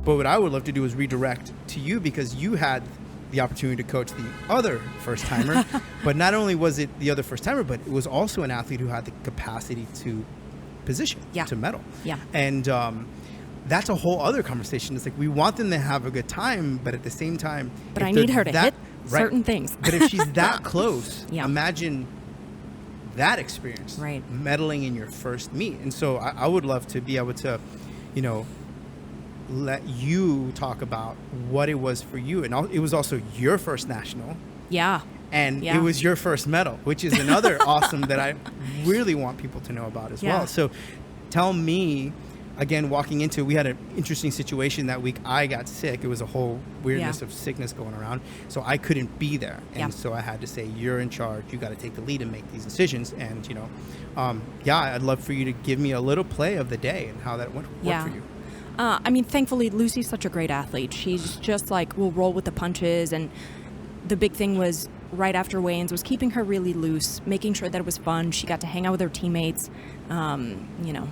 But what I would love to do is redirect to you, because you had the opportunity to coach the other first timer. But not only was it the other first timer, but it was also an athlete who had the capacity to position, to medal. Yeah. And that's a whole other conversation. It's like we want them to have a good time, but at the same time, but I need her to hit certain things. But if she's that close, yeah. imagine that experience, right? Medaling in your first meet. And so I would love to be able to, you know, let you talk about what it was for you. And it was also your first national. Yeah. And it was your first medal, which is another awesome that I really want people to know about as well. So tell me, again, walking into, we had an interesting situation that week. I got sick. It was a whole weirdness of sickness going around. So I couldn't be there. And so I had to say, you're in charge. You got to take the lead and make these decisions. And, you know, I'd love for you to give me a little play of the day and how that worked for you. I mean, thankfully, Lucy's such a great athlete. She's just like, will roll with the punches. And the big thing was right after weigh-ins was keeping her really loose, making sure that it was fun. She got to hang out with her teammates. You know,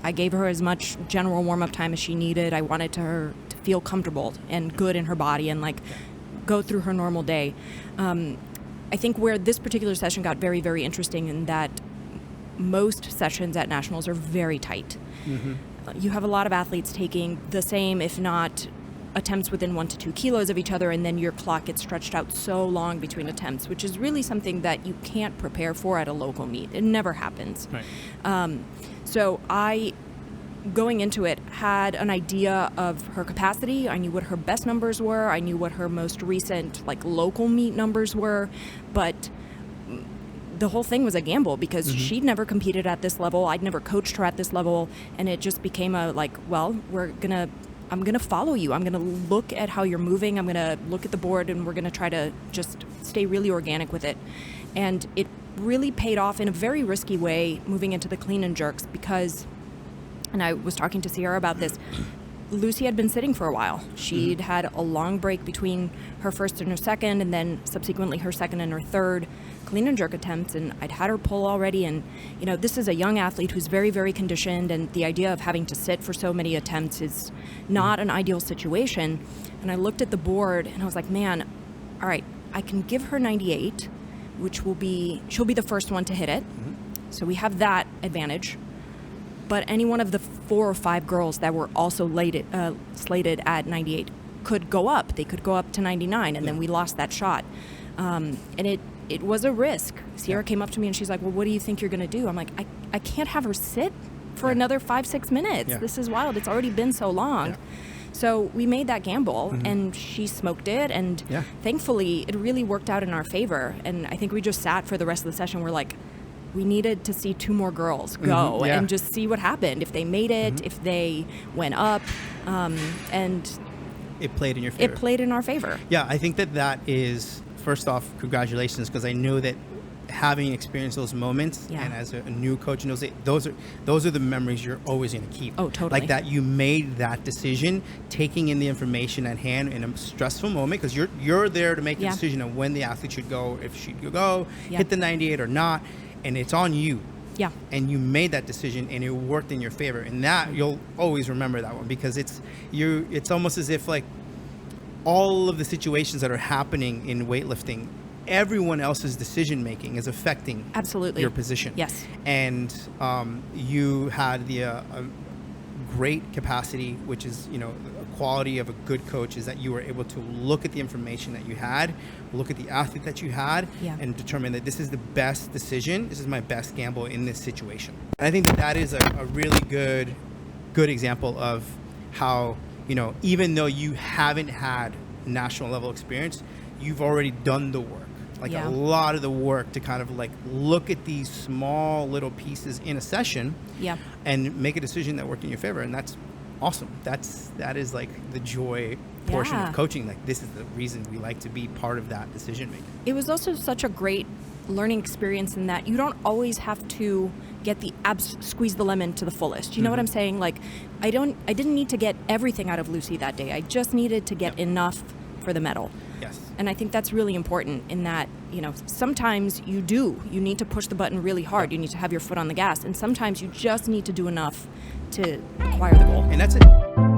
I gave her as much general warm-up time as she needed. I wanted her to feel comfortable and good in her body and like go through her normal day. I think where this particular session got very, very interesting in that most sessions at nationals are very tight. Mm-hmm. You have a lot of athletes taking the same, if not attempts within 1 to 2 kilos of each other, and then your clock gets stretched out so long between attempts, which is really something that you can't prepare for at a local meet. It never happens. Right. So I, going into it, had an idea of her capacity. I knew what her best numbers were. I knew what her most recent like local meet numbers were, but the whole thing was a gamble because she'd never competed at this level. I'd never coached her at this level, and it just became a like, well, I'm gonna follow you. I'm gonna look at how you're moving. I'm gonna look at the board, and we're gonna try to just stay really organic with it. And it really paid off in a very risky way moving into the clean and jerks because, and I was talking to Sierra about this, Lucy had been sitting for a while. She'd had a long break between her first and her second, and then subsequently her second and her third clean and jerk attempts, and I'd had her pull already. And you know, this is a young athlete who's very, very conditioned, and the idea of having to sit for so many attempts is not an ideal situation. And I looked at the board and I was like, man, all right, I can give her 98, which she'll be the first one to hit it. So we have that advantage. But any one of the 4 or 5 girls that were also slated at 98 could go up. They could go up to 99, and then we lost that shot. And it was a risk. Sierra came up to me and she's like, well, what do you think you're going to do? I'm like, I can't have her sit for another 5-6 minutes. This is wild. It's already been so long. So we made that gamble, and she smoked it, and thankfully it really worked out in our favor. And I think we just sat for the rest of the session. We're like, we needed to see 2 more girls go and just see what happened. If they made it, if they went up, and it played in your favor. It played in our favor. Yeah, I think that is, first off, congratulations, because I know that having experienced those moments, and as a new coach, and those are the memories you're always going to keep. Oh, totally. Like that you made that decision, taking in the information at hand in a stressful moment, because you're there to make the decision of when the athlete should go, if she should go, hit the 98 or not. And it's on you. Yeah. And you made that decision, and it worked in your favor. And that, you'll always remember that one, because it's almost as if like all of the situations that are happening in weightlifting, everyone else's decision making is affecting your position. Yes. And you had the great capacity, which is, you know, a quality of a good coach, is that you were able to look at the information that you had, look at the athlete that you had, and determine that this is the best decision, this is my best gamble in this situation. And I think that is a really good example of how, you know, even though you haven't had national level experience, you've already done the work. Like a lot of the work to kind of like look at these small little pieces in a session and make a decision that worked in your favor. And that's awesome. That is like the joy portion of coaching. Like, this is the reason we like to be part of that decision making. It was also such a great learning experience in that you don't always have to get squeeze the lemon to the fullest. You know what I'm saying? Like, I didn't need to get everything out of Lucy that day. I just needed to get enough for the medal. Yes. And I think that's really important in that, you know, sometimes you need to push the button really hard. You need to have your foot on the gas. And sometimes you just need to do enough to acquire the goal. And that's it.